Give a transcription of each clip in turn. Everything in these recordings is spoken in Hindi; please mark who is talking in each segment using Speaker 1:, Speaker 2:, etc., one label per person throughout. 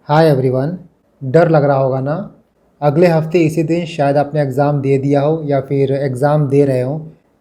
Speaker 1: Hi everyone. डर लग रहा होगा ना। अगले हफ्ते इसी दिन शायद आपने एग्ज़ाम दे दिया हो या फिर एग्ज़ाम दे रहे हो।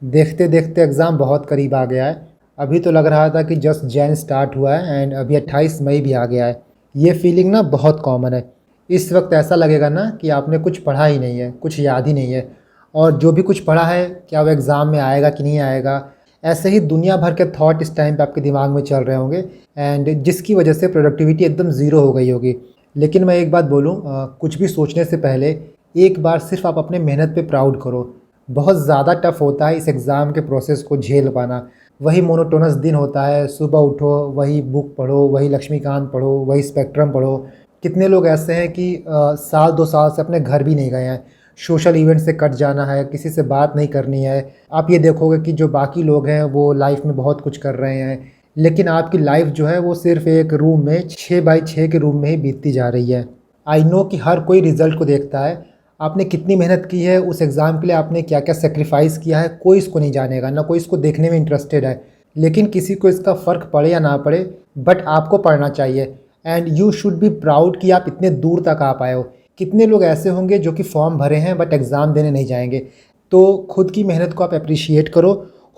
Speaker 1: देखते देखते एग्ज़ाम बहुत करीब आ गया है। अभी तो लग रहा था कि जस्ट जैन स्टार्ट हुआ है एंड अभी 28 मई भी आ गया है। ये फीलिंग ना बहुत कॉमन है। इस वक्त ऐसा लगेगा ना कि आपने कुछ पढ़ा ही नहीं है, कुछ याद ही नहीं है, और जो भी कुछ पढ़ा है क्या वो एग्ज़ाम में आएगा कि नहीं आएगा। ऐसे ही दुनिया भर के थॉट इस टाइम पे आपके दिमाग में चल रहे होंगे एंड जिसकी वजह से प्रोडक्टिविटी एकदम ज़ीरो हो गई होगी। लेकिन मैं एक बात बोलूँ, कुछ भी सोचने से पहले एक बार सिर्फ आप अपने मेहनत पे प्राउड करो। बहुत ज़्यादा टफ होता है इस एग्ज़ाम के प्रोसेस को झेल पाना। वही मोनोटोनस दिन होता है, सुबह उठो, वही बुक पढ़ो, वही लक्ष्मीकांत पढ़ो, वही स्पेक्ट्रम पढ़ो। कितने लोग ऐसे हैं कि साल 2 साल से अपने घर भी नहीं गए हैं। सोशल इवेंट से कट जाना है, किसी से बात नहीं करनी है। आप ये देखोगे कि जो बाकी लोग हैं वो लाइफ में बहुत कुछ कर रहे हैं, लेकिन आपकी लाइफ जो है वो सिर्फ एक रूम में 6 बाई 6 के रूम में ही बीतती जा रही है। आई नो कि हर कोई रिज़ल्ट को देखता है। आपने कितनी मेहनत की है उस एग्ज़ाम के लिए, आपने क्या क्या सेक्रीफाइस किया है, कोई इसको नहीं जानेगा, ना कोई इसको देखने में इंटरेस्टेड है। लेकिन किसी को इसका फ़र्क पड़े या ना पड़े, बट आपको पढ़ना चाहिए and you should be proud कि आप इतने दूर तक आ पाए हो। कितने लोग ऐसे होंगे जो कि फॉर्म भरे हैं बट एग्ज़ाम देने नहीं जाएंगे। तो खुद की मेहनत को आप अप्रिशिएट करो।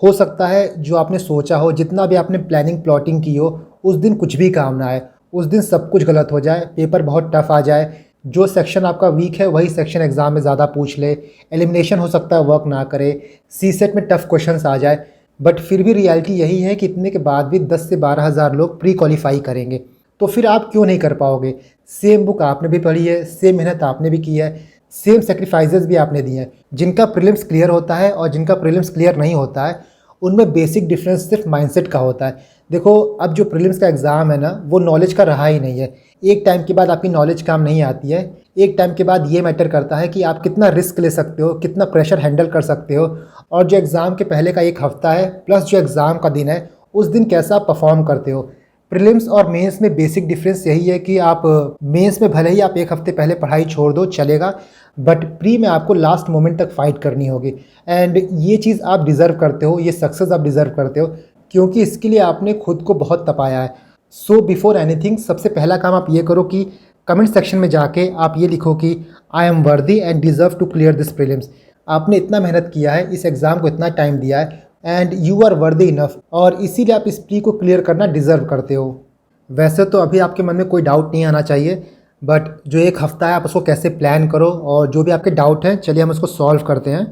Speaker 1: हो सकता है जो आपने सोचा हो, जितना भी आपने प्लानिंग प्लॉटिंग की हो, उस दिन कुछ भी काम ना आए। उस दिन सब कुछ गलत हो जाए, पेपर बहुत टफ आ जाए, जो सेक्शन आपका वीक है वही सेक्शन एग्ज़ाम में ज़्यादा पूछ ले, एलिमिनेशन हो सकता है वर्क ना करे, सी सेट में टफ क्वेश्चंस आ जाए। बट फिर भी रियलिटी यही है कि इतने के बाद भी 10 से 12 हज़ार लोग प्री क्वालिफाई करेंगे। तो फिर आप क्यों नहीं कर पाओगे? सेम बुक आपने भी पढ़ी है, सेम मेहनत आपने भी की है, सेम सेक्रीफाइसेस भी आपने दिए हैं। जिनका प्रीलिम्स क्लियर होता है और जिनका प्रीलिम्स क्लियर नहीं होता है, उनमें बेसिक डिफरेंस सिर्फ माइंडसेट का होता है। देखो, अब जो प्रीलिम्स का एग्ज़ाम है ना, वो नॉलेज का रहा ही नहीं है। एक टाइम के बाद आपकी नॉलेज काम नहीं आती है। एक टाइम के बाद ये मैटर करता है कि आप कितना रिस्क ले सकते हो, कितना प्रेशर हैंडल कर सकते हो। और जो एग्ज़ाम के पहले का एक हफ़्ता है प्लस जो एग्ज़ाम का दिन है, उस दिन कैसा आप परफॉर्म करते हो। प्रीलिम्स और मेंस में बेसिक डिफरेंस यही है कि आप मेंस में भले ही आप एक हफ़्ते पहले पढ़ाई छोड़ दो चलेगा, बट प्री में आपको लास्ट मोमेंट तक फाइट करनी होगी। एंड ये चीज़ आप डिज़र्व करते हो, ये सक्सेस आप डिज़र्व करते हो, क्योंकि इसके लिए आपने खुद को बहुत तपाया है। सो बिफोर एनीथिंग, सबसे पहला काम आप ये करो कि कमेंट सेक्शन में जाके आप ये लिखो कि I am worthy and deserve to clear this prelims. आपने इतना मेहनत किया है, इस एग्ज़ाम को इतना टाइम दिया है and you are worthy enough, और इसीलिए आप इस प्री को क्लियर करना डिज़र्व करते हो। वैसे तो अभी आपके मन में कोई डाउट नहीं आना चाहिए, बट जो एक हफ़्ता है आप उसको कैसे प्लान करो, और जो भी आपके डाउट हैं चलिए हम उसको सॉल्व करते हैं।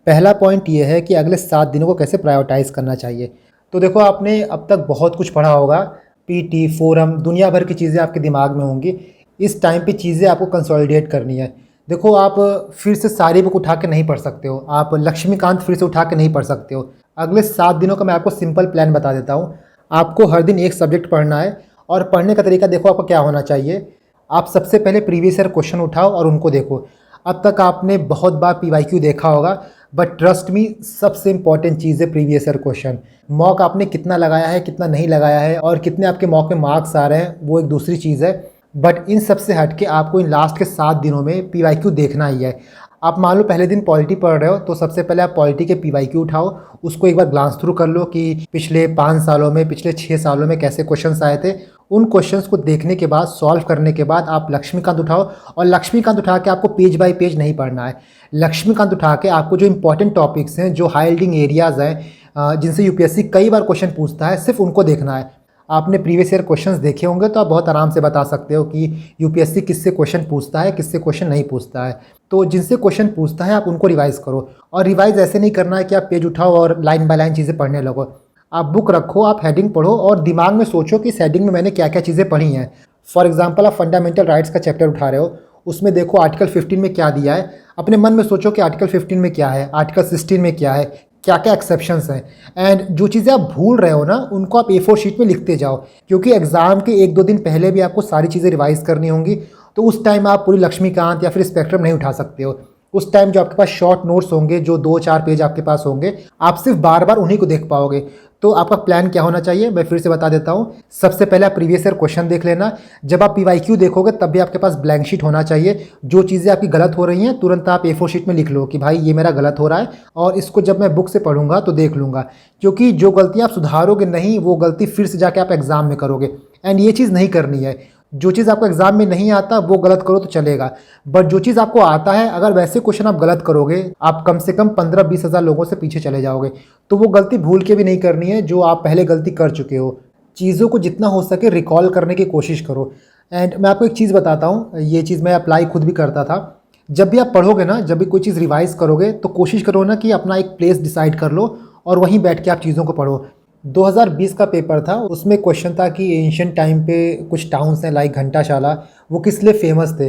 Speaker 1: पहला पॉइंट ये है कि अगले 7 दिनों को कैसे प्रायोरिटाइज़ करना चाहिए। तो देखो, आपने अब तक बहुत कुछ पढ़ा होगा, पीटी, फोरम, दुनिया भर की चीज़ें आपके दिमाग में होंगी। इस टाइम पे चीज़ें आपको कंसोलिडेट करनी है। देखो, आप फिर से सारी बुक उठा के नहीं पढ़ सकते हो, आप लक्ष्मीकांत फिर से उठा के नहीं पढ़ सकते हो। अगले 7 दिनों का मैं आपको सिंपल प्लान बता देता हूँ। आपको हर दिन एक सब्जेक्ट पढ़ना है, और पढ़ने का तरीका देखो आपको क्या होना चाहिए। आप सबसे पहले प्रीवियस ईयर क्वेश्चन उठाओ और उनको देखो। अब तक आपने बहुत बार पीवाईक्यू देखा होगा, बट ट्रस्ट मी, सबसे इंपॉर्टेंट चीज़ है प्रीवियस ईयर क्वेश्चन। मॉक आपने कितना लगाया है, कितना नहीं लगाया है, और कितने आपके मॉक में मार्क्स आ रहे हैं, वो एक दूसरी चीज़ है। बट इन सब से हट के आपको इन लास्ट के 7 दिनों में पीवाईक्यू देखना ही है। आप मान लो पहले दिन पॉलिटी पढ़ रहे हो, तो सबसे पहले आप पॉलिटी के पीवाईक्यू उठाओ, उसको एक बार ग्लांस थ्रू कर लो कि पिछले 5 सालों में, पिछले 6 सालों में कैसे क्वेश्चंस आए थे। उन क्वेश्चंस को देखने के बाद, सॉल्व करने के बाद आप लक्ष्मीकांत उठाओ, और लक्ष्मीकांत उठा के आपको पेज बाय पेज नहीं पढ़ना है। लक्ष्मीकांत उठा के आपको जो इंपॉर्टेंट टॉपिक्स हैं, जो हाई यील्डिंग एरियाज़ हैं, जिनसे यूपीएससी कई बार क्वेश्चन पूछता है, सिर्फ उनको देखना है। आपने प्रीवियस ईयर क्वेश्चंस देखे होंगे तो आप बहुत आराम से बता सकते हो कि यूपीएससी किससे क्वेश्चन पूछता है, किससे क्वेश्चन नहीं पूछता है। तो जिनसे क्वेश्चन पूछता है आप उनको रिवाइज़ करो, और रिवाइज़ ऐसे नहीं करना है कि आप पेज उठाओ और लाइन बाय लाइन चीज़ें पढ़ने लगो। आप बुक रखो, आप हेडिंग पढ़ो, और दिमाग में सोचो कि इस हेडिंग में मैंने क्या क्या चीज़ें पढ़ी हैं। फॉर एग्जाम्पल, आप फंडामेंटल राइट्स का चैप्टर उठा रहे हो, उसमें देखो आर्टिकल 15 में क्या दिया है। अपने मन में सोचो कि आर्टिकल 15 में क्या है, आर्टिकल 16 में क्या है, क्या क्या एक्सेप्शंस हैं। एंड जो चीज़ें आप भूल रहे हो ना, उनको आप A4 शीट में लिखते जाओ, क्योंकि एग्ज़ाम के 1-2 दिन पहले भी आपको सारी चीज़ें रिवाइज़ करनी होंगी। तो उस टाइम आप पूरी लक्ष्मीकांत या फिर स्पेक्ट्रम नहीं उठा सकते हो। उस टाइम जो आपके पास शॉर्ट नोट्स होंगे, जो 2-4 पेज आपके पास होंगे, आप सिर्फ बार बार उन्हीं को देख पाओगे। तो आपका प्लान क्या होना चाहिए, मैं फिर से बता देता हूँ। सबसे पहले आप प्रीवियस ईयर क्वेश्चन देख लेना। जब आप पीवाईक्यू देखोगे तब भी आपके पास ब्लैंक शीट होना चाहिए। जो चीज़ें आपकी गलत हो रही हैं, तुरंत आप A4 शीट में लिख लो कि भाई ये मेरा गलत हो रहा है, और इसको जब मैं बुक से पढ़ूंगा तो देख लूँगा। क्योंकि जो गलतियाँ आप सुधारोगे नहीं, वो गलती फिर से जाके आप एग्ज़ाम में करोगे, एंड ये चीज़ नहीं करनी है। जो चीज़ आपको एग्ज़ाम में नहीं आता वो गलत करो तो चलेगा, बट जो चीज़ आपको आता है अगर वैसे क्वेश्चन आप गलत करोगे आप कम से कम 15-20 हज़ार लोगों से पीछे चले जाओगे। तो वो गलती भूल के भी नहीं करनी है जो आप पहले गलती कर चुके हो। चीज़ों को जितना हो सके रिकॉल करने की कोशिश करो। एंड मैं आपको एक चीज़ बताता हूँ, ये चीज़ मैं अप्लाई खुद भी करता था। जब भी आप पढ़ोगे ना, जब भी कोई चीज़ रिवाइज़ करोगे तो कोशिश करो ना कि अपना एक प्लेस डिसाइड कर लो और वहीं बैठ के आप चीज़ों को पढ़ो। 2020 का पेपर था, उसमें क्वेश्चन था कि एंशिएंट टाइम पे कुछ टाउन्स हैं लाइक घंटाशाला, वो किस लिए फेमस थे।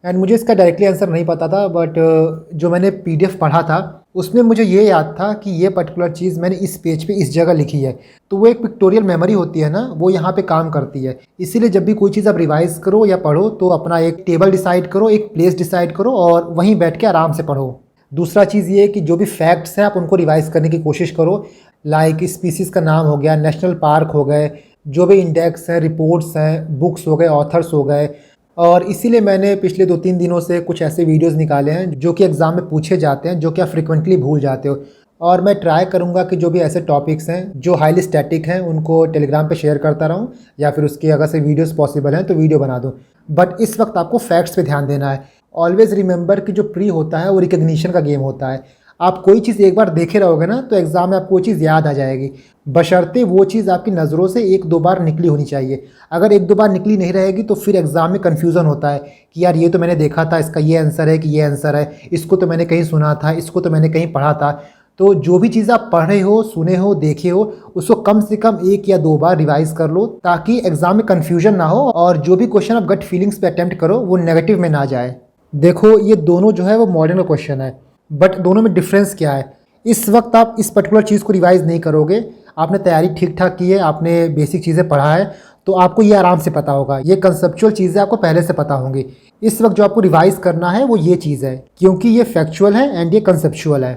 Speaker 1: एंड मुझे इसका डायरेक्टली आंसर नहीं पता था, बट जो मैंने पीडीएफ पढ़ा था उसमें मुझे ये याद था कि ये पर्टिकुलर चीज़ मैंने इस पेज पे इस जगह लिखी है। तो वो एक पिक्टोरियल मेमोरी होती है ना, वो यहाँ पे काम करती है। इसीलिए जब भी कोई चीज़ आप रिवाइज़ करो या पढ़ो तो अपना एक टेबल डिसाइड करो, एक प्लेस डिसाइड करो और वहीं बैठ के आराम से पढ़ो। दूसरा चीज़ ये है कि जो भी फैक्ट्स हैं आप उनको रिवाइज़ करने की कोशिश करो, लाइक स्पीसीज़ का नाम हो गया, नेशनल पार्क हो गए, जो भी इंडेक्स हैं, रिपोर्ट्स हैं, बुक्स हो गए, ऑथर्स हो गए। और इसीलिए मैंने पिछले 2-3 दिनों से कुछ ऐसे वीडियोस निकाले हैं जो कि एग्ज़ाम में पूछे जाते हैं, जो कि आप फ्रिक्वेंटली भूल जाते हो। और मैं ट्राई करूँगा कि जो भी ऐसे टॉपिक्स हैं जो हाईली स्टैटिक हैं उनको टेलीग्राम पे शेयर करता रहूँ, या फिर उसके अगर से वीडियोस पॉसिबल हैं तो वीडियो बना दूँ। बट इस वक्त आपको फैक्ट्स पे ध्यान देना है। ऑलवेज़ रिमेंबर कि जो प्री होता है वो रिकग्निशन का गेम होता है। आप कोई चीज़ एक बार देखे रहोगे ना तो एग्ज़ाम में आपको वो चीज़ याद आ जाएगी, बशर्ते वो चीज़ आपकी नज़रों से 1-2 बार निकली होनी चाहिए। अगर 1-2 बार निकली नहीं रहेगी तो फिर एग्ज़ाम में कन्फ्यूज़न होता है कि यार ये तो मैंने देखा था, इसका ये आंसर है कि ये आंसर है, इसको तो मैंने कहीं सुना था, इसको तो मैंने कहीं पढ़ा था। तो जो भी चीज़ आप पढ़े हो, सुने हो, देखे हो, उसको कम से कम 1 या 2 बार रिवाइज़ कर लो ताकि एग्ज़ाम में कन्फ्यूज़न ना हो और जो भी क्वेश्चन आप गट फीलिंग्स पे अटेम्प्ट करो वो नेगेटिव में ना जाए। देखो ये दोनों जो है वो मॉडर्न क्वेश्चन है, बट दोनों में डिफरेंस क्या है? इस वक्त आप इस पर्टिकुलर चीज़ को रिवाइज़ नहीं करोगे, आपने तैयारी ठीक ठाक की है, आपने बेसिक चीज़ें पढ़ा है, तो आपको ये आराम से पता होगा। ये कंसेप्चुअल चीज़ें आपको पहले से पता होंगी। इस वक्त जो आपको रिवाइज़ करना है वो ये चीज़ है, क्योंकि ये फैक्चुअल है एंड ये कंसेप्चुअल है।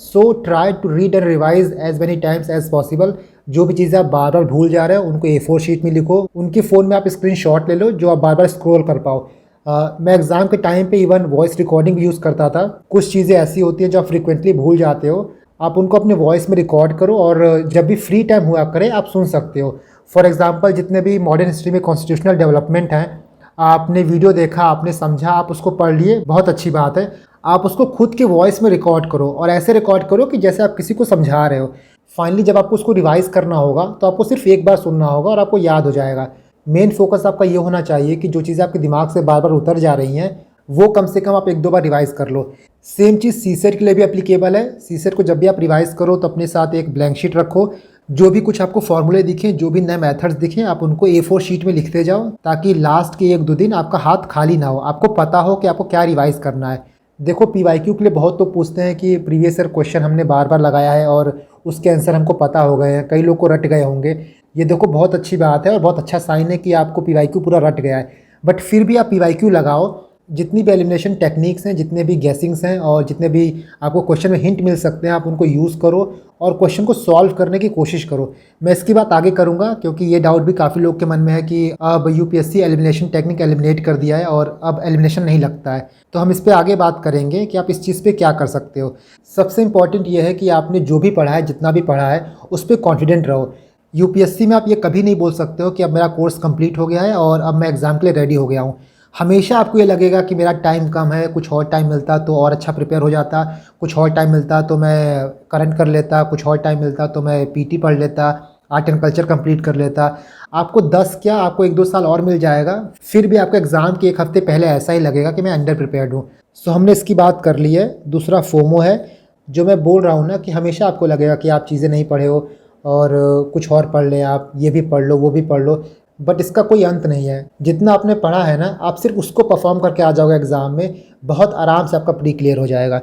Speaker 1: So try to read and revise as many times as possible. जो भी चीज़ें आप बार बार भूल जा रहे हो उनको A4 शीट में लिखो, उनके फ़ोन में आप स्क्रीनशॉट ले लो जो आप बार बार स्क्रॉल कर पाओ। मैं एग्ज़ाम के टाइम पे इवन वॉइस रिकॉर्डिंग भी यूज़ करता था। कुछ चीज़ें ऐसी होती हैं जो आप फ्रीक्वेंटली भूल जाते हो, आप उनको अपने वॉइस में रिकॉर्ड करो और जब भी फ्री टाइम हुआ करे आप सुन सकते हो। फॉर एग्ज़ाम्पल जितने भी मॉडर्न हिस्ट्री में कॉन्स्टिट्यूशनल डेवलपमेंट हैं, आपने वीडियो देखा, आपने समझा, आप उसको पढ़ लिए, बहुत अच्छी बात है। आप उसको खुद के वॉइस में रिकॉर्ड करो और ऐसे रिकॉर्ड करो कि जैसे आप किसी को समझा रहे हो। फाइनली जब आपको उसको रिवाइज़ करना होगा तो आपको सिर्फ एक बार सुनना होगा और आपको याद हो जाएगा। मेन फोकस आपका ये होना चाहिए कि जो चीज़ें आपके दिमाग से बार बार उतर जा रही हैं वो कम से कम आप 1-2 बार रिवाइज़ कर लो। सेम चीज़ सीसेट के लिए भी एप्लीकेबल है। सीसेट को जब भी आप रिवाइज़ करो तो अपने साथ एक ब्लैंक शीट रखो। जो भी कुछ आपको फॉर्मूले दिखें, जो भी नए मेथड्स दिखें, आप उनको A4 शीट में लिखते जाओ ताकि लास्ट के 1-2 दिन आपका हाथ खाली ना हो, आपको पता हो कि आपको क्या रिवाइज़ करना है। देखो PYQ के लिए बहुत लोग पूछते हैं कि प्रीवियस ईयर क्वेश्चन हमने बार बार लगाया है और उसके आंसर हमको पता हो गए हैं, कई लोग को रट गए होंगे। ये देखो बहुत अच्छी बात है और बहुत अच्छा साइन है कि आपको PYQ पूरा रट गया है, बट फिर भी आप PYQ लगाओ। जितनी भी एलिमिनेशन टेक्निक्स हैं, जितने भी गैसिंग्स हैं और जितने भी आपको क्वेश्चन में हिंट मिल सकते हैं, आप उनको यूज़ करो और क्वेश्चन को सॉल्व करने की कोशिश करो। मैं इसकी बात आगे करूंगा क्योंकि ये डाउट भी काफ़ी लोग के मन में है कि अब UPSC एलिमिनेशन टेक्निक एलिमिनेट कर दिया है और अब एलिमिनेशन नहीं लगता है। तो हम इस पर आगे बात करेंगे कि आप इस चीज़ पर क्या कर सकते हो। सबसे इंपॉर्टेंट ये है कि आपने जो भी पढ़ा है, जितना भी पढ़ा है, उस पर कॉन्फिडेंट रहो। UPSC में आप ये कभी नहीं बोल सकते हो कि अब मेरा कोर्स कंप्लीट हो गया है और अब मैं एग्ज़ाम के लिए रेडी हो गया हूँ। हमेशा आपको ये लगेगा कि मेरा टाइम कम है, कुछ और टाइम मिलता तो और अच्छा प्रिपेयर हो जाता, कुछ और टाइम मिलता तो मैं करंट कर लेता, कुछ और टाइम मिलता तो मैं PT पढ़ लेता, आर्ट एंड कल्चर कंप्लीट कर लेता। आपको 10 क्या, आपको 1-2 साल और मिल जाएगा, फिर भी आपको एग्ज़ाम के 1 हफ्ते पहले ऐसा ही लगेगा कि मैं अंडर प्रिपेयर्ड हूँ। सो हमने इसकी बात कर ली है। दूसरा फोमो है, जो मैं बोल रहा हूँ ना कि हमेशा आपको लगेगा कि आप चीज़ें नहीं पढ़े हो और कुछ और पढ़ लें, आप ये भी पढ़ लो, वो भी पढ़ लो, बट इसका कोई अंत नहीं है। जितना आपने पढ़ा है ना, आप सिर्फ उसको परफॉर्म करके आ जाओगे एग्ज़ाम में, बहुत आराम से आपका प्री क्लियर हो जाएगा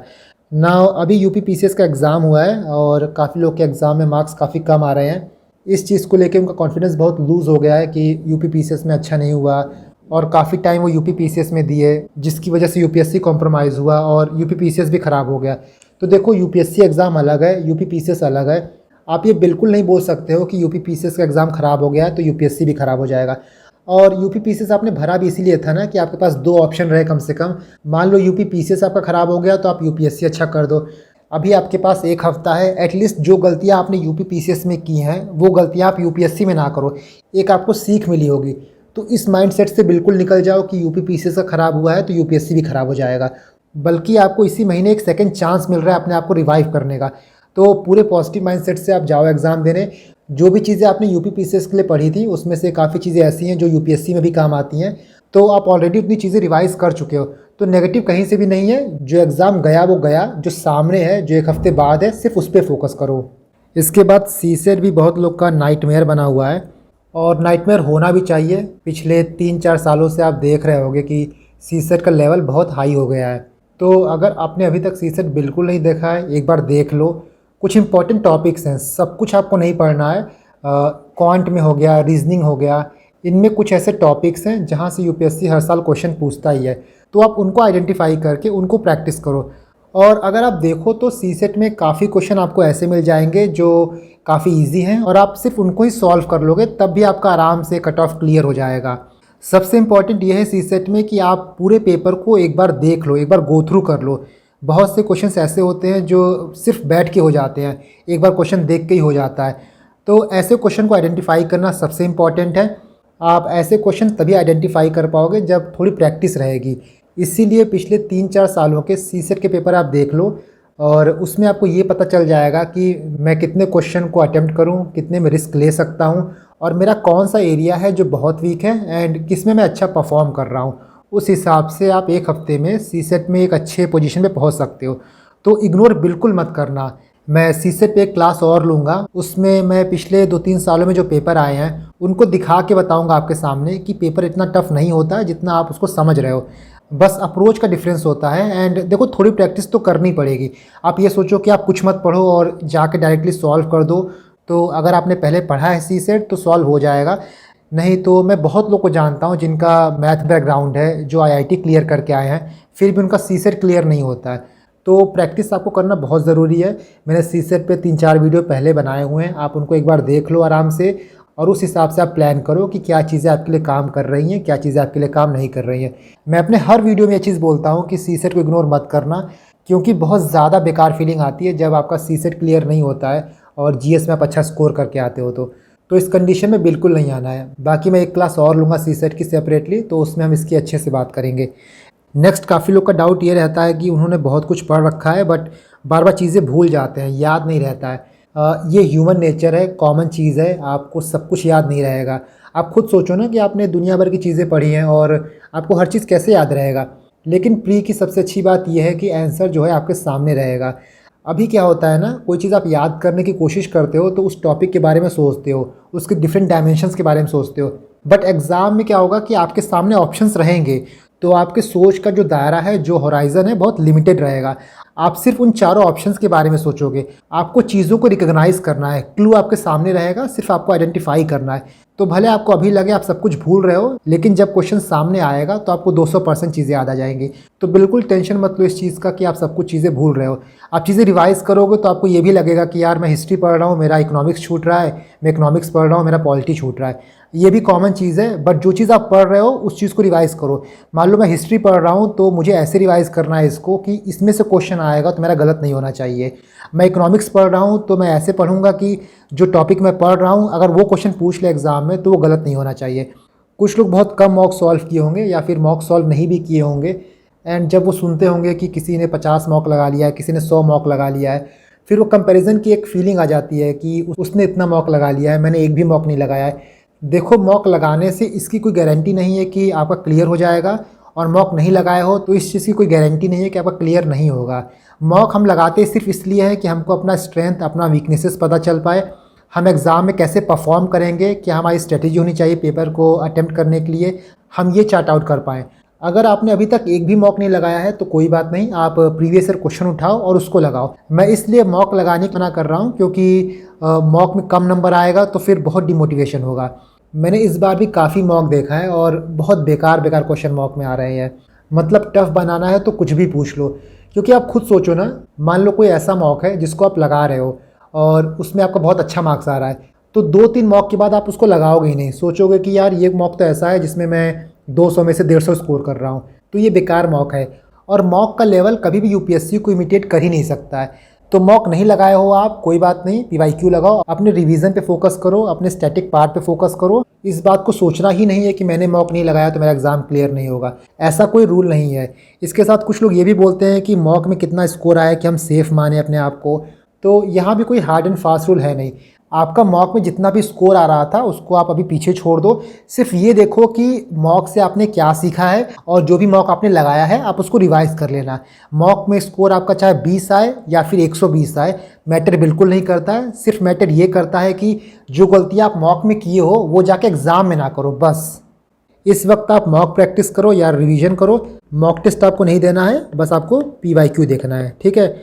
Speaker 1: ना। अभी UP PCS का एग्ज़ाम हुआ है और काफ़ी लोग के एग्ज़ाम में मार्क्स काफ़ी कम आ रहे हैं। इस चीज़ को लेके उनका कॉन्फिडेंस बहुत लूज़ हो गया है कि UP PCS में अच्छा नहीं हुआ और काफ़ी टाइम वो UP PCS में दिए, जिसकी वजह से UPSC कॉम्प्रोमाइज़ हुआ और UP PCS भी ख़राब हो गया। तो देखो UPSC एग्ज़ाम अलग है, UP PCS अलग है। आप ये बिल्कुल नहीं बोल सकते हो कि UP PCS का एग्ज़ाम ख़राब हो गया है तो UPSC भी ख़राब हो जाएगा। और UP PCS आपने भरा भी इसीलिए था ना कि आपके पास 2 ऑप्शन रहे कम से कम। मान लो UP PCS आपका ख़राब हो गया तो आप UPSC अच्छा कर दो। अभी आपके पास 1 हफ्ता है, एटलीस्ट जो गलतियाँ आपने UP PCS में की हैं वो गलतियाँ आप UPSC में ना करो। एक आपको सीख मिली होगी। तो इस माइंडसेट से बिल्कुल निकल जाओ कि यूपी पीसीएस का ख़राब हुआ है तो यूपीएससी भी ख़राब हो जाएगा, बल्कि आपको इसी महीने एक सेकंड चांस मिल रहा है अपने आप को रिवाइव करने का। तो पूरे पॉजिटिव माइंडसेट से आप जाओ एग्ज़ाम देने। जो भी चीज़ें आपने यूपी पीसीएस के लिए पढ़ी थी उसमें से काफ़ी चीज़ें ऐसी हैं जो यूपीएससी में भी काम आती हैं, तो आप ऑलरेडी उतनी चीज़ें रिवाइज़ कर चुके हो, तो नेगेटिव कहीं से भी नहीं है। जो एग्ज़ाम गया वो गया, जो सामने है, जो एक हफ़्ते बाद है, सिर्फ उस पर फोकस करो। इसके बाद सीसेट भी बहुत लोग का नाइटमेयर बना हुआ है, और नाइटमेयर होना भी चाहिए। पिछले 3-4 सालों से आप देख रहे होंगे कि सीसेट का लेवल बहुत हाई हो गया है। तो अगर आपने अभी तक सीसेट बिल्कुल नहीं देखा है, एक बार देख लो। कुछ इंपॉर्टेंट टॉपिक्स हैं, सब कुछ आपको नहीं पढ़ना है। क्वांट में हो गया, रीजनिंग हो गया, इनमें कुछ ऐसे टॉपिक्स हैं जहाँ से यूपीएससी हर साल क्वेश्चन पूछता ही है, तो आप उनको आइडेंटिफाई करके उनको प्रैक्टिस करो। और अगर आप देखो तो सीसेट में काफ़ी क्वेश्चन आपको ऐसे मिल जाएंगे जो काफ़ी इजी हैं, और आप सिर्फ उनको ही सॉल्व कर लोगे तब भी आपका आराम से कट ऑफ क्लियर हो जाएगा। सबसे इम्पॉर्टेंट ये है सीसेट में कि आप पूरे पेपर को एक बार देख लो, एक बार गो थ्रू कर लो। बहुत से क्वेश्चंस ऐसे होते हैं जो सिर्फ बैठ के हो जाते हैं, एक बार क्वेश्चन देख के ही हो जाता है। तो ऐसे क्वेश्चन को आइडेंटिफाई करना सबसे इम्पॉर्टेंट है। आप ऐसे क्वेश्चन तभी आइडेंटिफाई कर पाओगे जब थोड़ी प्रैक्टिस रहेगी। इसीलिए पिछले 3-4 सालों के सीसेट के पेपर आप देख लो, और उसमें आपको ये पता चल जाएगा कि मैं कितने क्वेश्चन को अटेम्प्ट करूं, कितने में रिस्क ले सकता हूं, और मेरा कौन सा एरिया है जो बहुत वीक है एंड किस में मैं अच्छा परफॉर्म कर रहा हूं। उस हिसाब से आप एक हफ्ते में सीसेट में एक अच्छे पोजीशन पे पहुंच सकते हो। तो इग्नोर बिल्कुल मत करना। मैं सीसेट पे एक क्लास और लूँगा, उसमें मैं पिछले 2-3 सालों में जो पेपर आए हैं उनको दिखा के बताऊँगा आपके सामने कि पेपर इतना टफ नहीं होता है जितना आप उसको समझ रहे हो। बस अप्रोच का डिफरेंस होता है। एंड देखो, थोड़ी प्रैक्टिस तो करनी पड़ेगी। आप ये सोचो कि आप कुछ मत पढ़ो और जाके डायरेक्टली सॉल्व कर दो, तो अगर आपने पहले पढ़ा है सीसेट तो सॉल्व हो जाएगा। नहीं तो मैं बहुत लोग को जानता हूँ जिनका मैथ बैकग्राउंड है, जो आईआईटी क्लियर करके आए हैं, फिर भी उनका सीसेट क्लियर नहीं होता है। तो प्रैक्टिस आपको करना बहुत ज़रूरी है। मैंने सीसेट पे 3-4 वीडियो पहले बनाए हुए हैं, आप उनको एक बार देख लो आराम से, और उस हिसाब से आप प्लान करो कि क्या चीज़ें आपके लिए काम कर रही हैं, क्या चीज़ें आपके लिए काम नहीं कर रही हैं। मैं अपने हर वीडियो में ये चीज़ बोलता हूँ कि सीसेट को इग्नोर मत करना, क्योंकि बहुत ज़्यादा बेकार फीलिंग आती है जब आपका सीसेट क्लियर नहीं होता है और जीएस में आप अच्छा स्कोर करके आते हो। तो इस कंडीशन में बिल्कुल नहीं आना है। बाकी मैं एक क्लास और लूँगा सीसेट की सेपरेटली, तो उसमें हम इसकी अच्छे से बात करेंगे। नेक्स्ट, काफ़ी लोग का डाउट ये रहता है कि उन्होंने बहुत कुछ पढ़ रखा है बट बार बार चीज़ें भूल जाते हैं, याद नहीं रहता है। ये ह्यूमन नेचर है, कॉमन चीज़ है, आपको सब कुछ याद नहीं रहेगा। आप खुद सोचो ना कि आपने दुनिया भर की चीज़ें पढ़ी हैं और आपको हर चीज़ कैसे याद रहेगा। लेकिन प्री की सबसे अच्छी बात यह है कि आंसर जो है आपके सामने रहेगा। अभी क्या होता है ना, कोई चीज़ आप याद करने की कोशिश करते हो तो उस टॉपिक के बारे में सोचते हो, उसके डिफरेंट डायमेंशंस के बारे में सोचते हो, बट एग्ज़ाम में क्या होगा कि आपके सामने ऑप्शंस रहेंगे, तो आपके सोच का जो दायरा है, जो होराइज़न है, बहुत लिमिटेड रहेगा। आप सिर्फ उन चारों ऑप्शंस के बारे में सोचोगे। आपको चीज़ों को रिकॉग्नाइज़ करना है, क्लू आपके सामने रहेगा, सिर्फ आपको आइडेंटिफाई करना है। तो भले आपको अभी लगे आप सब कुछ भूल रहे हो, लेकिन जब क्वेश्चन सामने आएगा तो आपको 200% चीज़ें याद आ जाएंगी। तो बिल्कुल टेंशन मत लो इस चीज़ का कि आप सब कुछ चीज़ें भूल रहे हो। आप चीज़ें रिवाइज करोगे तो आपको ये भी लगेगा कि यार मैं हिस्ट्री पढ़ रहा हूँ, मेरा इकोनॉमिक्स छूट रहा है, मैं इकोनॉमिक्स पढ़ रहा हूँ, मेरा पॉलिटी छूट रहा है। ये भी कॉमन चीज़ है, बट जो चीज़ आप पढ़ रहे हो उस चीज़ को रिवाइज़ करो। मान लो मैं हिस्ट्री पढ़ रहा हूँ तो मुझे ऐसे रिवाइज़ करना है इसको कि इसमें से क्वेश्चन आएगा तो मेरा गलत नहीं होना चाहिए। मैं इकोनॉमिक्स पढ़ रहा हूँ तो मैं ऐसे पढ़ूंगा कि जो टॉपिक मैं पढ़ रहा हूँ अगर वो क्वेश्चन पूछ ले एग्ज़ाम में तो वो गलत नहीं होना चाहिए। कुछ लोग बहुत कम मॉक सॉल्व किए होंगे या फिर मॉक सॉल्व नहीं भी किए होंगे, एंड जब वो सुनते होंगे कि किसी ने 50 मॉक लगा लिया है, किसी ने 100 मॉक लगा लिया है, फिर वो कंपैरिजन की एक फीलिंग आ जाती है कि उसने इतना मॉक लगा लिया है, मैंने एक भी मॉक नहीं लगाया है। देखो, मॉक लगाने से इसकी कोई गारंटी नहीं है कि आपका क्लियर हो जाएगा, और मॉक नहीं लगाए हो तो इस चीज़ की कोई गारंटी नहीं है कि आपका क्लियर नहीं होगा। मॉक हम लगाते सिर्फ इसलिए है कि हमको अपना स्ट्रेंथ, अपना वीकनेसेस पता चल पाए, हम एग्ज़ाम में कैसे परफॉर्म करेंगे, क्या हमारी स्ट्रेटेजी होनी चाहिए पेपर को अटेम्प्ट करने के लिए, हम ये चार्ट आउट कर पाएँ। अगर आपने अभी तक एक भी मॉक नहीं लगाया है तो कोई बात नहीं, आप प्रीवियस ईयर क्वेश्चन उठाओ और उसको लगाओ। मैं इसलिए मॉक लगाने की मना कर रहा हूँ क्योंकि मॉक में कम नंबर आएगा तो फिर बहुत डिमोटिवेशन होगा। मैंने इस बार भी काफ़ी मॉक देखा है और बहुत बेकार बेकार क्वेश्चन मॉक में आ रहे हैं। मतलब टफ़ बनाना है तो कुछ भी पूछ लो, क्योंकि आप खुद सोचो ना, मान लो कोई ऐसा मॉक है जिसको आप लगा रहे हो और उसमें आपका बहुत अच्छा मार्क्स आ रहा है, तो 2-3 मॉक के बाद आप उसको लगाओगे ही नहीं, सोचोगे कि यार ये मॉक तो ऐसा है जिसमें मैं 200 में से 150 स्कोर कर रहा हूँ, तो ये बेकार मॉक है। और मॉक का लेवल कभी भी यूपीएससी को इमिटेट कर ही नहीं सकता है। तो मॉक नहीं लगाए हो आप, कोई बात नहीं, पीवाईक्यू लगाओ, अपने रिवीजन पे फोकस करो, अपने स्टैटिक पार्ट पे फोकस करो। इस बात को सोचना ही नहीं है कि मैंने मॉक नहीं लगाया तो मेरा एग्जाम क्लियर नहीं होगा, ऐसा कोई रूल नहीं है। इसके साथ कुछ लोग ये भी बोलते हैं कि मॉक में कितना स्कोर आया कि हम सेफ माने अपने आप को, तो यहाँ भी कोई हार्ड एंड फास्ट रूल है नहीं। आपका मॉक में जितना भी स्कोर आ रहा था उसको आप अभी पीछे छोड़ दो, सिर्फ ये देखो कि मॉक से आपने क्या सीखा है, और जो भी मॉक आपने लगाया है आप उसको रिवाइज कर लेना। मॉक में स्कोर आपका चाहे 20 आए या फिर 120 आए, मैटर बिल्कुल नहीं करता है। सिर्फ मैटर ये करता है कि जो गलतियाँ आप मॉक में किए हो वो जाके एग्ज़ाम में ना करो, बस। इस वक्त आप मॉक प्रैक्टिस करो या रिवीजन करो, मॉक टेस्ट आपको नहीं देना है, बस आपको पीवाईक्यू देखना है, ठीक है।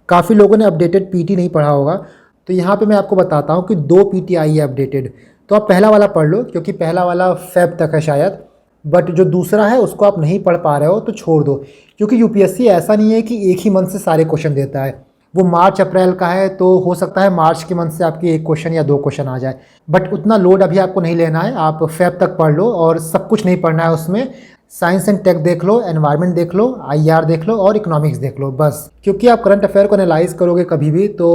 Speaker 1: काफ़ी लोगों ने अपडेटेड पीटी नहीं पढ़ा होगा, तो यहाँ पे मैं आपको बताता हूँ कि 2 पीटी आई है अपडेटेड। तो आप पहला वाला पढ़ लो, क्योंकि पहला वाला फेब तक है शायद, बट जो दूसरा है उसको आप नहीं पढ़ पा रहे हो तो छोड़ दो, क्योंकि यूपीएससी ऐसा नहीं है कि एक ही मंथ से सारे क्वेश्चन देता है। वो मार्च अप्रैल का है तो हो सकता है मार्च के मंथ से आपके 1 क्वेश्चन या 2 क्वेश्चन आ जाए, बट उतना लोड अभी आपको नहीं लेना है। आप फेब तक पढ़ लो, और सब कुछ नहीं पढ़ना है उसमें। साइंस एंड टेक देख लो, एनवायरनमेंट देख लो, आईआर देख लो और इकोनॉमिक्स देख लो, बस। क्योंकि आप करंट अफेयर को एनालाइज करोगे कभी भी तो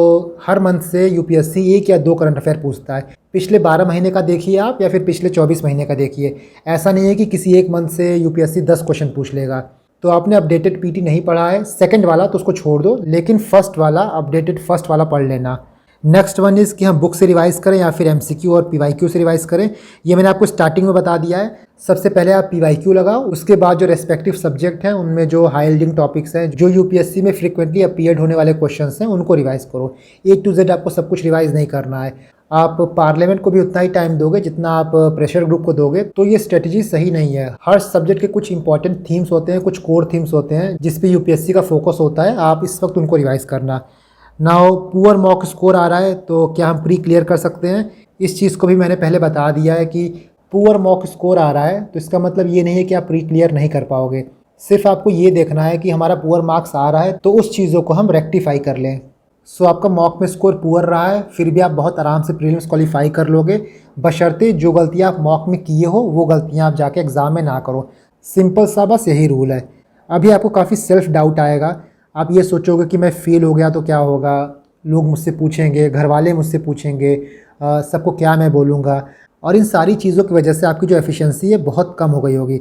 Speaker 1: हर मंथ से यूपीएससी 1 या 2 करंट अफेयर पूछता है। पिछले 12 महीने का देखिए आप, या फिर पिछले 24 महीने का देखिए। ऐसा नहीं है कि किसी एक मंथ से यूपीएससी 10 क्वेश्चन पूछ लेगा। तो आपने अपडेटेड पीटी नहीं पढ़ा है सेकंड वाला तो उसको छोड़ दो, लेकिन फर्स्ट वाला, अपडेटेड फर्स्ट वाला पढ़ लेना। नेक्स्ट वन इज़ कि हम बुक से रिवाइज़ करें या फिर एमसीक्यू और पीवाईक्यू से रिवाइज़ करें। ये मैंने आपको स्टार्टिंग में बता दिया है। सबसे पहले आप पीवाईक्यू लगाओ, उसके बाद जो रेस्पेक्टिव सब्जेक्ट हैं उनमें जो हाई यील्डिंग टॉपिक्स हैं, जो यूपीएससी में फ्रीक्वेंटली अपीयर्ड होने वाले क्वेश्चंस हैं, उनको रिवाइज़ करो। A to Z आपको सब कुछ रिवाइज़ नहीं करना है। आप पार्लियामेंट को भी उतना ही टाइम दोगे जितना आप प्रेशर ग्रुप को दोगे, तो ये स्ट्रेटजी सही नहीं है। हर सब्जेक्ट के कुछ इंपॉर्टेंट थीम्स होते हैं, कुछ कोर थीम्स होते हैं जिस पे यूपीएससी का फोकस होता है, आप इस वक्त उनको रिवाइज़ करना। नाउ पुअर मॉक स्कोर आ रहा है तो क्या हम प्री क्लियर कर सकते हैं? इस चीज़ को भी मैंने पहले बता दिया है कि पुअर मॉक स्कोर आ रहा है तो इसका मतलब ये नहीं है कि आप प्री क्लियर नहीं कर पाओगे। सिर्फ आपको ये देखना है कि हमारा पुअर मार्क्स आ रहा है तो उस चीज़ों को हम रेक्टिफाई कर लें। सो आपका मॉक में स्कोर पुअर रहा है, फिर भी आप बहुत आराम से प्रीलिम्स क्वालिफाई कर लोगे, बशर्ते जो गलतियाँ आप मॉक में किए हो वो गलतियाँ आप जाके एग्ज़ाम में ना करो। सिंपल सा बस यही रूल है। अभी आपको काफ़ी सेल्फ डाउट आएगा, आप ये सोचोगे कि मैं फ़ेल हो गया तो क्या होगा, लोग मुझसे पूछेंगे, घर वाले मुझसे पूछेंगे, सबको क्या मैं बोलूँगा, और इन सारी चीज़ों की वजह से आपकी जो एफिशिएंसी है बहुत कम हो गई होगी।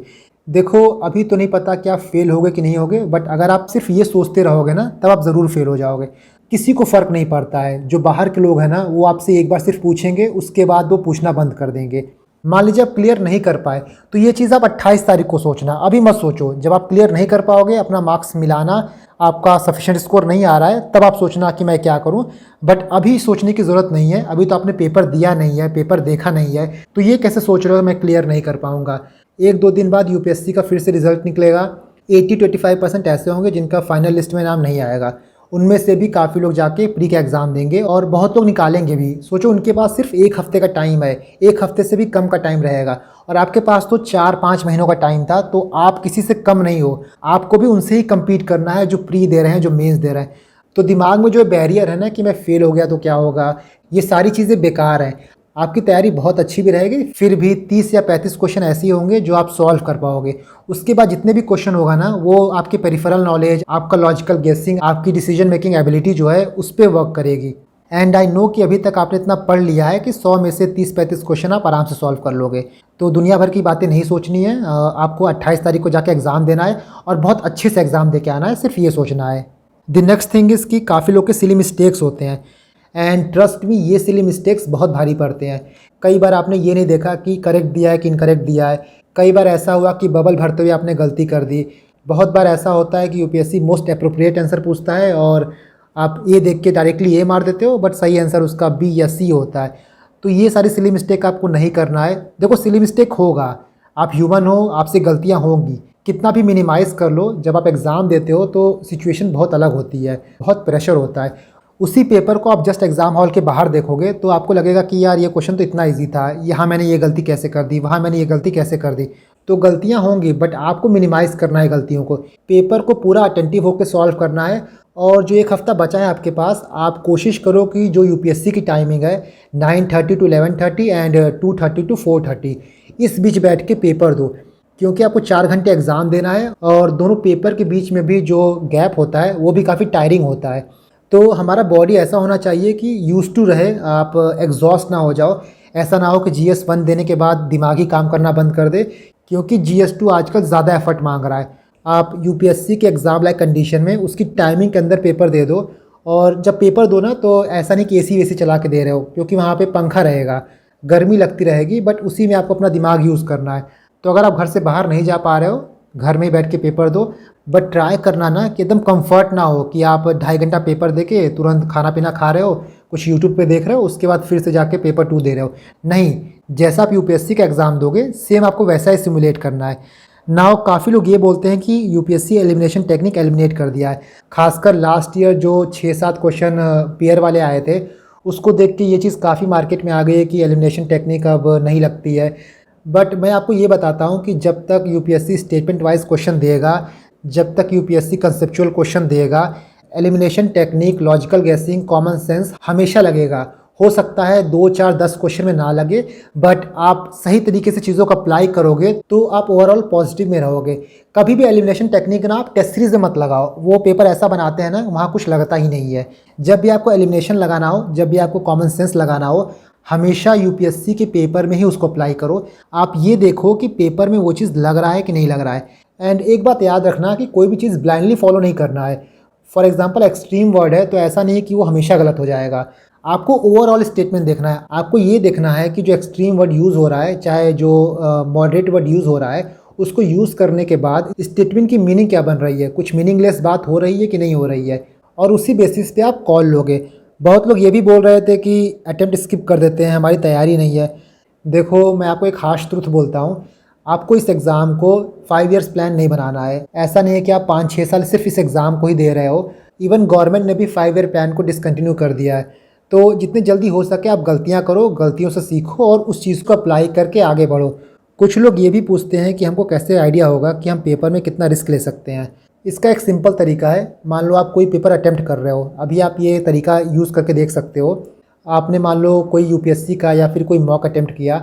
Speaker 1: देखो अभी तो नहीं पता कि आप फेल होगे कि नहीं होगे, बट अगर आप सिर्फ ये सोचते रहोगे ना तब आप ज़रूर फेल हो जाओगे। किसी को फ़र्क नहीं पड़ता है, जो बाहर के लोग हैं ना वो आपसे एक बार सिर्फ पूछेंगे, उसके बाद वो पूछना बंद कर देंगे। मान लीजिए आप क्लियर नहीं कर पाए तो ये चीज़ आप 28 तारीख को सोचना, अभी मत सोचो। जब आप क्लियर नहीं कर पाओगे, अपना मार्क्स मिलाना, आपका सफिशिएंट स्कोर नहीं आ रहा है, तब आप सोचना कि मैं क्या करूं। बट अभी सोचने की ज़रूरत नहीं है, अभी तो आपने पेपर दिया नहीं है, पेपर देखा नहीं है, तो ये कैसे सोच रहे हो मैं क्लियर नहीं कर पाऊंगा। 1-2 दिन बाद यूपीएससी का फिर से रिजल्ट निकलेगा। 80-85% ऐसे होंगे जिनका फाइनल लिस्ट में नाम नहीं आएगा। उनमें से भी काफ़ी लोग जाके प्री का एग्ज़ाम देंगे और बहुत लोग निकालेंगे भी। सोचो उनके पास सिर्फ 1 हफ्ते का टाइम है, 1 हफ्ते से भी कम का टाइम रहेगा, और आपके पास तो 4-5 महीनों का टाइम था। तो आप किसी से कम नहीं हो, आपको भी उनसे ही कम्पीट करना है जो प्री दे रहे हैं, जो मेंस दे रहे हैं। तो दिमाग में जो बैरियर है ना कि मैं फेल हो गया तो क्या होगा, ये सारी चीज़ें बेकार हैं। आपकी तैयारी बहुत अच्छी भी रहेगी, फिर भी 30 या 35 क्वेश्चन ऐसे होंगे जो आप सॉल्व कर पाओगे। उसके बाद जितने भी क्वेश्चन होगा ना वो आपके पेरिफेरल नॉलेज, आपका लॉजिकल गेसिंग, आपकी डिसीजन मेकिंग एबिलिटी जो है उस पर वर्क करेगी। एंड आई नो कि अभी तक आपने इतना पढ़ लिया है कि 100 में से 30-35 क्वेश्चन आप आराम से सॉल्व कर लोगे। तो दुनिया भर की बातें नहीं सोचनी है, आपको 28 तारीख को जाके एग्ज़ाम देना है और बहुत अच्छे से एग्ज़ाम दे के आना है, सिर्फ ये सोचना है। द नेक्स्ट थिंग इज़ कि काफ़ी लोग के सिली मिस्टेक्स होते हैं, एंड ट्रस्ट मी ये सिली मिस्टेक्स बहुत भारी पड़ते हैं। कई बार आपने ये नहीं देखा कि करेक्ट दिया है कि इनकरेक्ट दिया है। कई बार ऐसा हुआ कि बबल भरते हुए आपने गलती कर दी। बहुत बार ऐसा होता है कि यूपीएससी मोस्ट अप्रोप्रिएट आंसर पूछता है और आप ए देख के डायरेक्टली ए मार देते हो, बट सही आंसर उसका बी या सी होता है। तो ये सारी सिली मिस्टेक आपको नहीं करना है। देखो सिली मिस्टेक होगा, आप ह्यूमन हो, आपसे गलतियाँ होंगी, कितना भी मिनिमाइज़ कर लो, जब आप एग्ज़ाम देते हो तो सिचुएशन बहुत अलग होती है, बहुत प्रेशर होता है। उसी पेपर को आप जस्ट एग्ज़ाम हॉल के बाहर देखोगे तो आपको लगेगा कि यार ये क्वेश्चन तो इतना इजी था, यहाँ मैंने ये गलती कैसे कर दी, वहाँ मैंने ये गलती कैसे कर दी। तो गलतियाँ होंगी, बट आपको मिनिमाइज़ करना है गलतियों को। पेपर को पूरा अटेंटिव होकर सॉल्व करना है, और जो 1 हफ़्ता बचा है आपके पास, आप कोशिश करो कि जो यूपीएससी की टाइमिंग है 9:30 to 11:30 एंड 2:30 to 4:30, इस बीच बैठ के पेपर दो, क्योंकि आपको 4 घंटे एग्ज़ाम देना है और दोनों पेपर के बीच में भी जो गैप होता है वो भी काफ़ी टायरिंग होता है। तो हमारा बॉडी ऐसा होना चाहिए कि यूज़ टू रहे, आप एग्जॉस्ट ना हो जाओ। ऐसा ना हो कि GS1 देने के बाद दिमागी काम करना बंद कर दे, क्योंकि GS2 आजकल ज़्यादा एफर्ट मांग रहा है। आप यूपीएससी के एग्ज़ाम लाइक कंडीशन में उसकी टाइमिंग के अंदर पेपर दे दो, और जब पेपर दो ना तो ऐसा नहीं कि एसी वेसी चला के दे रहे हो, क्योंकि वहाँ पे पंखा रहेगा, गर्मी लगती रहेगी, बट उसी में आपको अपना दिमाग यूज़ करना है। तो अगर आप घर से बाहर नहीं जा पा रहे हो, घर में ही बैठ के पेपर दो, बट ट्राई करना ना कि एकदम कंफर्ट ना हो कि आप 2.5 घंटा पेपर दे के तुरंत खाना पीना खा रहे हो, कुछ यूट्यूब पे देख रहे हो, उसके बाद फिर से जाके पेपर 2 दे रहे हो। नहीं, जैसा आप यूपीएससी का एग्ज़ाम दोगे सेम आपको वैसा ही सिमुलेट करना है। नाउ काफ़ी लोग ये बोलते हैं कि यूपीएससी एलिमिनेशन टेक्निक एलिमिनेट कर दिया है। खासकर लास्ट ईयर जो 6-7 क्वेश्चन पेयर वाले आए थे, उसको देख के ये चीज़ काफ़ी मार्केट में आ गई है कि एलिमिनेशन टेक्निक अब नहीं लगती है। बट मैं आपको ये बताता हूँ कि जब तक यूपीएससी स्टेटमेंट वाइज क्वेश्चन देगा, जब तक यूपीएससी कंसेप्चुअल क्वेश्चन देगा, एलिमिनेशन टेक्निक, लॉजिकल गेसिंग, कॉमन सेंस हमेशा लगेगा। हो सकता है 2, 4, 10 क्वेश्चन में ना लगे, बट आप सही तरीके से चीज़ों को अप्लाई करोगे तो आप ओवरऑल पॉजिटिव में रहोगे। कभी भी एलिमिनेशन टेक्निक ना आप टेस्ट सीरीज में मत लगाओ, वो पेपर ऐसा बनाते हैं ना वहाँ कुछ लगता ही नहीं है। जब भी आपको एलिमिनेशन लगाना हो, जब भी आपको कॉमन सेंस लगाना हो, हमेशा यूपीएससी के पेपर में ही उसको अप्लाई करो। आप ये देखो कि पेपर में वो चीज़ लग रहा है कि नहीं लग रहा है। एंड एक बात याद रखना कि कोई भी चीज़ ब्लाइंडली फॉलो नहीं करना है। फॉर एग्जाम्पल एक्सट्रीम वर्ड है तो ऐसा नहीं है कि वो हमेशा गलत हो जाएगा। आपको ओवरऑल स्टेटमेंट देखना है। आपको ये देखना है कि जो एक्सट्रीम वर्ड यूज़ हो रहा है, चाहे जो मॉडरेट वर्ड यूज़ हो रहा है, उसको यूज़ करने के बाद स्टेटमेंट की मीनिंग क्या बन रही है, कुछ मीनिंगलेस बात हो रही है कि नहीं हो रही है, और उसी बेसिस पे आप कॉल लोगे। बहुत लोग ये भी बोल रहे थे कि अटेम्प्ट स्किप कर देते हैं, हमारी तैयारी नहीं है। देखो, मैं आपको एक हार्श ट्रुथ बोलता हूँ, आपको इस एग्ज़ाम को 5 ईयर्स प्लान नहीं बनाना है। ऐसा नहीं है कि आप 5-6 साल सिर्फ इस एग्ज़ाम को ही दे रहे हो। इवन गवर्नमेंट ने भी 5 ईयर प्लान को डिसकंटिन्यू कर दिया है। तो जितने जल्दी हो सके आप गलतियाँ करो, गलतियों से सीखो और उस चीज़ को अप्लाई करके आगे बढ़ो। कुछ लोग ये भी पूछते हैं कि हमको कैसे आइडिया होगा कि हम पेपर में कितना रिस्क ले सकते हैं। इसका एक सिंपल तरीका है। मान लो आप कोई पेपर अटेम्प्ट कर रहे हो, अभी आप ये तरीका यूज़ करके देख सकते हो। आपने मान लो कोई यूपीएससी का या फिर कोई मॉक अटेम्प्ट किया,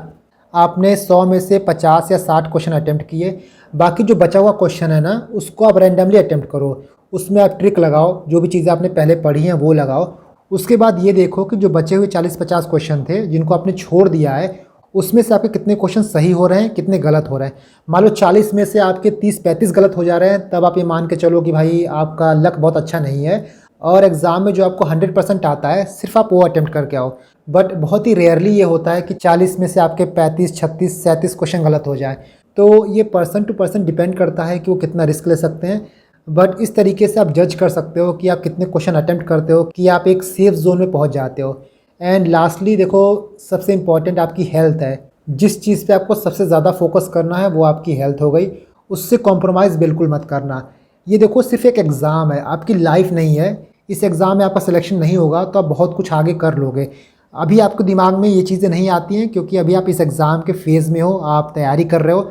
Speaker 1: आपने 100 में से 50 या 60 क्वेश्चन अटेम्प्ट किए, बाकी जो बचा हुआ क्वेश्चन है ना उसको आप रैंडमली अटेम्प्ट करो। उसमें आप ट्रिक लगाओ, जो भी चीज़ें आपने पहले पढ़ी हैं वो लगाओ। उसके बाद ये देखो कि जो बचे हुए 40-50 क्वेश्चन थे जिनको आपने छोड़ दिया है, उसमें से आपके कितने क्वेश्चन सही हो रहे हैं, कितने गलत हो रहे हैं। मान लो 40 में से आपके 30-35 गलत हो जा रहे हैं, तब आप ये मान के चलो कि भाई आपका लक बहुत अच्छा नहीं है, और एग्ज़ाम में जो आपको 100% आता है सिर्फ आप वो अटेम्प्ट करके आओ। बट बहुत ही रेयरली ये होता है कि 40 में से आपके 35, 36, 37 क्वेश्चन गलत हो जाए। तो ये पर्सन टू पर्सन डिपेंड करता है कि वो कितना रिस्क ले सकते हैं। बट इस तरीके से आप जज कर सकते हो कि आप कितने क्वेश्चन अटेम्प्ट करते हो, कि आप एक सेफ जोन में पहुंच जाते हो। एंड लास्टली देखो, सबसे इम्पॉर्टेंट आपकी हेल्थ है। जिस चीज़ पे आपको सबसे ज़्यादा फोकस करना है वो आपकी हेल्थ हो गई, उससे कॉम्प्रोमाइज़ बिल्कुल मत करना। ये देखो, सिर्फ एक एग्ज़ाम है, आपकी लाइफ नहीं है। इस एग्ज़ाम में आपका सिलेक्शन नहीं होगा तो आप बहुत कुछ आगे कर लोगे। अभी आपको दिमाग में ये चीज़ें नहीं आती हैं क्योंकि अभी आप इस एग्ज़ाम के फेज़ में हो, आप तैयारी कर रहे हो,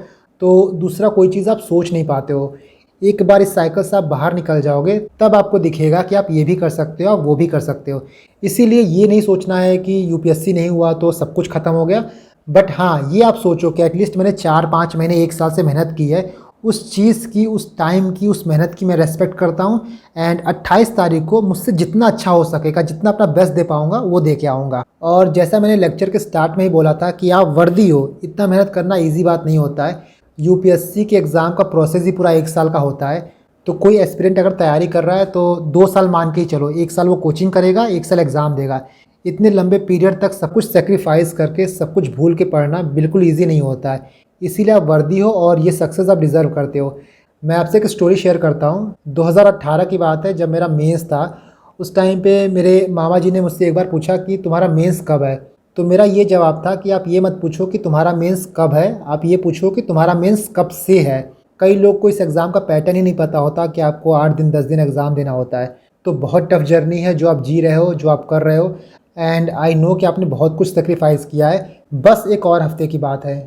Speaker 1: तो दूसरा कोई चीज़ आप सोच नहीं पाते हो। एक बार इस साइकिल से आप बाहर निकल जाओगे तब आपको दिखेगा कि आप ये भी कर सकते हो, आप वो भी कर सकते हो। इसीलिए ये नहीं सोचना है कि यूपीएससी नहीं हुआ तो सब कुछ ख़त्म हो गया। बट हाँ, ये आप सोचो कि एटलीस्ट मैंने 4-5 महीने, 1 साल से मेहनत की है, उस चीज़ की, उस टाइम की, उस मेहनत की मैं रेस्पेक्ट करता हूँ। एंड 28 तारीख को मुझसे जितना अच्छा हो सकेगा, जितना अपना बेस्ट दे पाऊँगा वो दे के आऊँगा। और जैसा मैंने लेक्चर के स्टार्ट में ही बोला था कि आप वर्दी हो, इतना मेहनत करना ईजी बात नहीं होता है। यूपीएससी के एग्ज़ाम का प्रोसेस ही पूरा 1 साल का होता है। तो कोई एस्पिरेंट अगर तैयारी कर रहा है तो 2 साल मान के ही चलो, 1 साल वो कोचिंग करेगा, 1 साल एग्ज़ाम देगा। इतने लंबे पीरियड तक सब कुछ सेक्रीफाइस करके, सब कुछ भूल के पढ़ना बिल्कुल ईजी नहीं होता है। इसीलिए आप वर्दी हो और ये सक्सेस आप डिज़र्व करते हो। मैं आपसे एक स्टोरी शेयर करता हूँ। 2018 की बात है, जब मेरा मेंस था। उस टाइम पे मेरे मामा जी ने मुझसे एक बार पूछा कि तुम्हारा मेंस कब है। तो मेरा ये जवाब था कि आप ये मत पूछो कि तुम्हारा मेंस कब है, आप ये पूछो कि तुम्हारा मेंस कब से है। कई लोग को इस एग्ज़ाम का पैटर्न ही नहीं पता होता कि आपको 8 दिन 10 दिन एग्ज़ाम देना होता है। तो बहुत टफ जर्नी है जो आप जी रहे हो, जो आप कर रहे हो। एंड आई नो कि आपने बहुत कुछ सेक्रीफाइस किया है। बस एक और हफ्ते की बात है।